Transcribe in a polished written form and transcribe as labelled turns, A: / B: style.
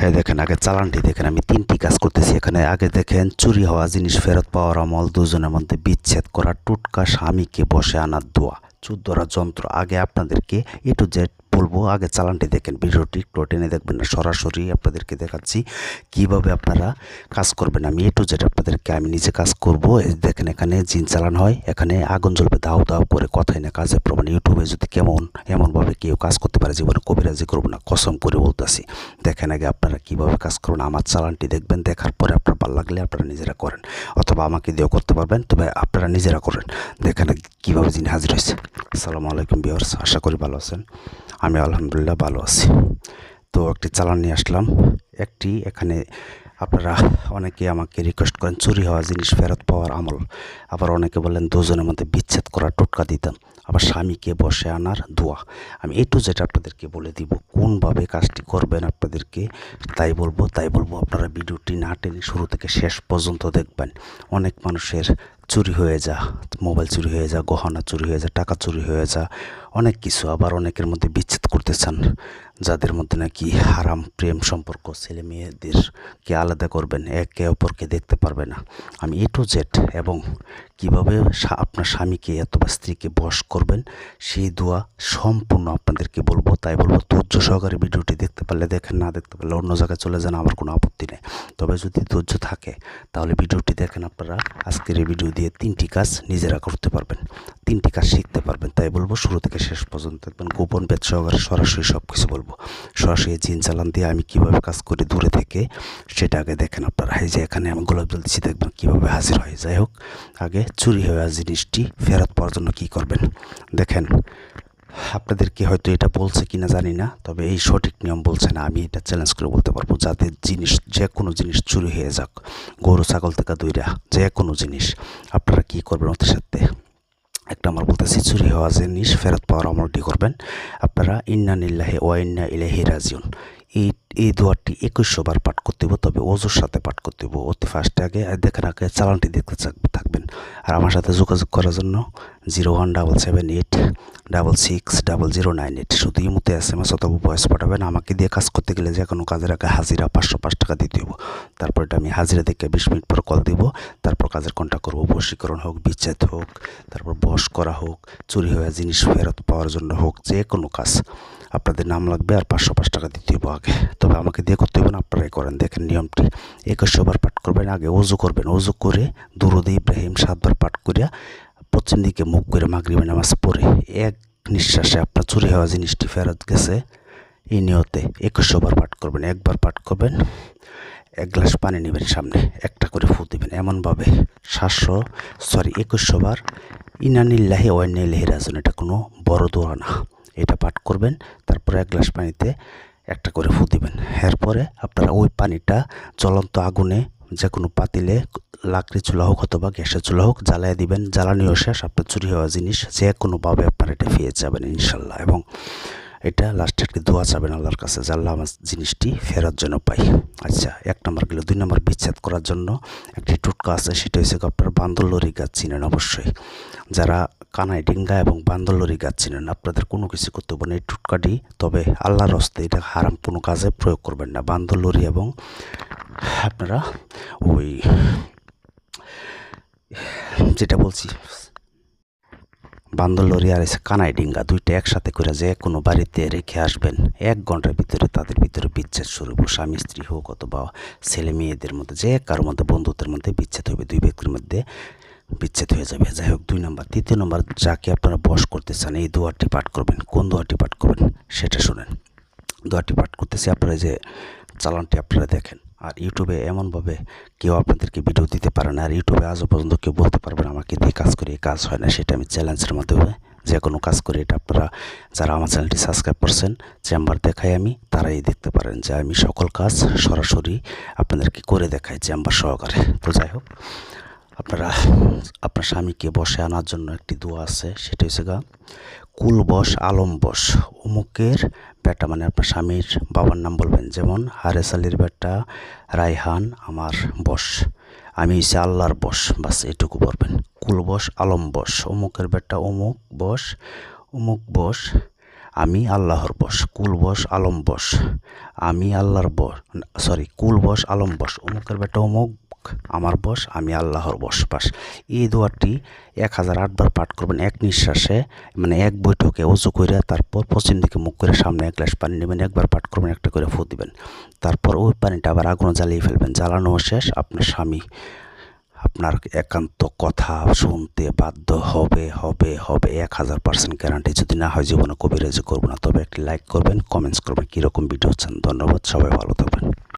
A: হ্যাঁ, দেখেন আগে চালানটি দেখেন, আমি 3টি কাজ করতেছি এখানে। আগে দেখেন চুরি হওয়া জিনিস ফেরত পাওয়ার আমল, দুজনের মধ্যে বিচ্ছেদ করা, টুটকা, স্বামীকে বসে আনার দোয়া, চুর ধরা যন্ত্র। আগে আপনাদেরকে এ টু জেড বলবো। আগে চালানটি দেখেন, ভিডিওটি একটু টেনে দেখবেন না, সরাসরি আপনাদেরকে দেখাচ্ছি কিভাবে আপনারা কাজ করবেন। আমি এ টু জেড আপনাদেরকে আমি নিজে কাজ করব। দেখেন এখানে জিন চালান হয়, এখানে আগুন জ্বলবে দাও দাও করে, কথাই না কাজে প্রমাণ। ইউটিউবে যদি এমনভাবে কেউ কাজ করতে পারে, জীবনে কবিরাজি করবো না, কসম করে বলতেছি। দেখেন আগে আপনারা কিভাবে কাজ করুন, আমার চালানটি দেখবেন, দেখার পরে আপনার ভালো লাগলে আপনারা নিজেরা করেন, অথবা আমাকে দিয়েও করতে পারবেন, তবে আপনারা নিজেরা করেন। দেখেন কিভাবে জিন হাজির হয়েছে। আসসালামু আলাইকুম ভিউয়ার্স, আশা করি ভালো আছেন। আমি আলহামদুলিল্লাহ ভালো আছি। তো একটি চালান নিয়ে আসলাম। এখানে আপনারা অনেকে আমাকে রিকোয়েস্ট করেন চুরি হওয়া জিনিস ফেরত পাওয়ার আমল, আবার অনেকে বলেন দুজনের মধ্যে বিচ্ছেদ করা, টোটকা দিতাম, আবার স্বামীকে বসে আনার দোয়া। আমি টু জেড আপনাদেরকে বলে দিব কোনভাবে কাজটি করবেন আপনাদেরকে, তাই বলবো আপনারা ভিডিওটি না টেনে শুরু থেকে শেষ পর্যন্ত দেখবেন। অনেক মানুষের চুরি হয়ে যা, মোবাইল চুরি হয়ে যা, গহনা চুরি হয়ে যা, টাকা চুরি হয়ে যা, অনেক কিছু। আবার অনেকের মধ্যে বিচ্ছেদ করতে চান, যাদের মধ্যে নাকি হারাম প্রেম সম্পর্ক, ছেলে মেয়েদেরকে আলাদা করবেন, একে অপরকে দেখতে পারবে না। আমি টু জেড এবং কীভাবে আপনার স্বামীকে অথবা স্ত্রীকে বশ করবেন সেই দোয়া সম্পূর্ণ আপনাদেরকে বলবো। তাই বলবো ধৈর্য সহকারে ভিডিওটি দেখতে পারলে দেখেন, না দেখতে পারলে অন্য জায়গায় চলে যান, আমার কোনো আপত্তি নেই। তবে যদি ধৈর্য থাকে তাহলে ভিডিওটি দেখেন, আপনারা আজকের এই ভিডিও দিয়ে 3টি কাজ নিজেরা করতে পারবেন, 3টি কাজ শিখতে পারবেন। তাই বলবো শুরু থেকে শেষ পর্যন্ত দেখবেন, গোপন ভেদ সহকারে সরাসরি সব কিছু বলবো। সরাসরি জিন চালান দিয়ে আমি কীভাবে কাজ করি দূরে থেকে, সেটা আগে দেখেন আপনারা। এই যে এখানে আমি গোলাপ জল দিচ্ছি, দেখবেন কীভাবে হাজির হয়। যাই হোক, আগে চুরি হওয়া জিনিসটি ফেরত পাওয়ার জন্য কী করবেন দেখেন। আপনাদেরকে হয়তো এটা বলছে কিনা জানি না, তবে এই সঠিক নিয়ম বলছে না, আমি এটা চ্যালেঞ্জ করে বলতে পারবো। যাদের জিনিস, যে কোনো জিনিস চুরি হয়ে যাক, গরু ছাগল থেকে দইরা যে কোনো জিনিস, আপনারা কী করবেন ওদের সাথে। একটা আমার বলতেছি, চুরি হওয়া জিনিস ফেরত পাওয়ার আমলটি করবেন আপনারা। ইন্না লিল্লাহি ওয়া ইন্না ইলাইহি রাজিউন, এই দোয়াটি 2100 বার পাঠ করতে হবে, তবে ওজুর সাথে পাঠ করতে হবে। অতি ফার্স্টে আগে দেখেন, আগে চালানটি দেখতে থাকবেন। আর আমার সাথে যোগাযোগ করার জন্য 01778660098, শুধু ইমোতে SMS অথবা ভয়েস পাঠাবেন। আমাকে দিয়ে কাজ করতে গেলে যে কোনো কাজের আগে হাজিরা 505 টাকা দিতে হবে। তারপর এটা আমি হাজিরা দেখে 20 মিনিট পর কল দিব, তারপর কাজের কন্ট্যাক্ট করবো। বশীকরণ হোক, বিচ্ছেদ হোক, তারপর বশ করা হোক, চুরি হওয়া জিনিস ফেরত পাওয়ার জন্য হোক, যে কোনো কাজ। আপনাদের নাম লাগবে আর 505 টাকা দিতে হবে আগে, তবে আমাকে দিয়ে করতে হবে না, আপনারাই করেন। দেখেন নিয়মটি, 2100 বার পাঠ করবেন। আগে ওযু করবেন, ওযু করে দুরূদে ইব্রাহিম 7 বার পাঠ করিয়া পশ্চিম দিকে মুখ করে মাগরিবের নামাজ পড়ে এক নিঃশ্বাসে আপনার চুরি হওয়া জিনিসটি ফেরত গেছে এই নিয়তে 2100 বার পাঠ করবেন। একবার পাঠ করবেন, 1 গ্লাস পানি নেবেন, সামনে একটা করে ফু দিবেন, এমনভাবে 2100 বার ইন্না লিল্লাহি ওয়া ইন্না ইলাইহি রাজিউন। এটা কোনো বড় দোয়া না, এটা পাঠ করবেন। তারপরে 1 গ্লাস পানিতে একটা করে ফু দিবেন। এরপরে আপনারা ওই পানিটা জ্বলন্ত আগুনে, যে কোনো পাতিলে, লাকড়ি চুলা হোক অথবা গ্যাসের চুলা হোক, জ্বালায় দিবেন। জ্বালানিও শেষ, আপনার চুরি হওয়া জিনিস যে কোনোভাবে আপনারা এটা পেয়ে যাবেন ইনশাল্লাহ। এবং এটা লাস্টে একটি দোয়া চাবেন আল্লাহর কাছে, যে আল্লাহ আমার জিনিসটি ফেরার জন্য পাই। আচ্ছা, 1 নম্বর গেল। 2 নম্বর, বিচ্ছেদ করার জন্য একটি টুটকা আছে, সেটা হচ্ছে আপনার বান্দরলরি গাছ চিনেন অবশ্যই। যারা কানাই ডিঙ্গা এবং বান্দরলরি গাছ চিনেন, আপনাদের কোনো কিছু করতে হবে না এই টুটকাটি, তবে আল্লাহর হস্তে এটা হারাম কোনো কাজে প্রয়োগ করবেন না। বান্দরলরি এবং আপনারা ওই যেটা বলছি বান্দরলরি আর কানাই ডিঙ্গা, দুইটা একসাথে করে যে কোনো বাড়িতে রেখে আসবেন। 1 ঘন্টার ভিতরে তাদের ভিতরে বিচ্ছেদ শুরু হবে। স্বামী স্ত্রী হোক অথবা ছেলে মেয়েদের মধ্যে, যে কারোর মধ্যে, বন্ধুত্বের মধ্যে বিচ্ছেদ হবে, 2 ব্যক্তির মধ্যে বিচ্ছেদ হয়ে যাবে। যাই হোক, 2 নম্বর। 3 নম্বর, যাকে আপনারা বশ করতে চান এই দোয়াটি পাঠ করবেন। কোন দোয়াটি পাঠ করবেন সেটা শুনেন। দোয়াটি পাঠ করতেছি, আপনারা যে চালানটি আপনারা দেখেন। আর ইউটিউবে এমনভাবে কেউ আপনাদেরকে ভিডিও দিতে পারে না, আর ইউটিউবে আজও পর্যন্ত কেউ বলতে পারবেন আমাকে দিয়ে কাজ করি, কাজ হয় না। সেটা আমি চ্যালেঞ্জের মাধ্যমে যে কোনো কাজ করি। এটা আপনারা যারা আমার চ্যানেলটি সাবস্ক্রাইব করছেন, চেম্বার দেখাই আমি, তারাই দেখতে পারেন যে আমি সকল কাজ সরাসরি আপনাদেরকে করে দেখাই চেম্বার সহকারে। তো যাই হোক, আপনারা আপনার স্বামীকে বসে আনার জন্য একটি দোয়া আছে, সেটা হচ্ছে কুল বশ আলম বশ, অমুকের বেটা, মানে আপনার স্বামীর বাবার নাম বলবেন, যেমন হারেস আলীর বেটা রায়হান আমার বশ, আমি হচ্ছে আল্লাহর বশ, বাস এটুকু বলবেন। কুল বশ আলম বশ, অমুকের বেটা অমুক বশ, অমুক বশ, আমি আল্লাহর বশ, কুল বশ আলম বশ, আমি আল্লাহর বশ, কুল বশ আলম বশ, অমুকের বেটা অমুক আমার বশ, আমি আল্লাহর বশ। বাস এই দোয়াটি 1008 বার পাঠ করবেন এক নিঃশ্বাসে, মানে এক বৈঠকে অজু করে, তারপর পশ্চিম দিকে মুখ করে সামনে এক গ্লাস পানি নেবেন, একবার পাঠ করবেন, একটা করে ফু দিবেন, তারপর ওই পানিটা আবার আগুনে জ্বালিয়ে ফেলবেন। জ্বালানো শেষ, আপনার স্বামী আপনার একান্ত কথা শুনতে বাধ্য হবে হবে হবে 1000% গ্যারান্টি। যদি না হয় জীবনে কবিরাজি করবো না। তবে একটি লাইক করবেন, কমেন্টস করবেন কীরকম ভিডিও চান। ধন্যবাদ, সবাই ভালো থাকবেন।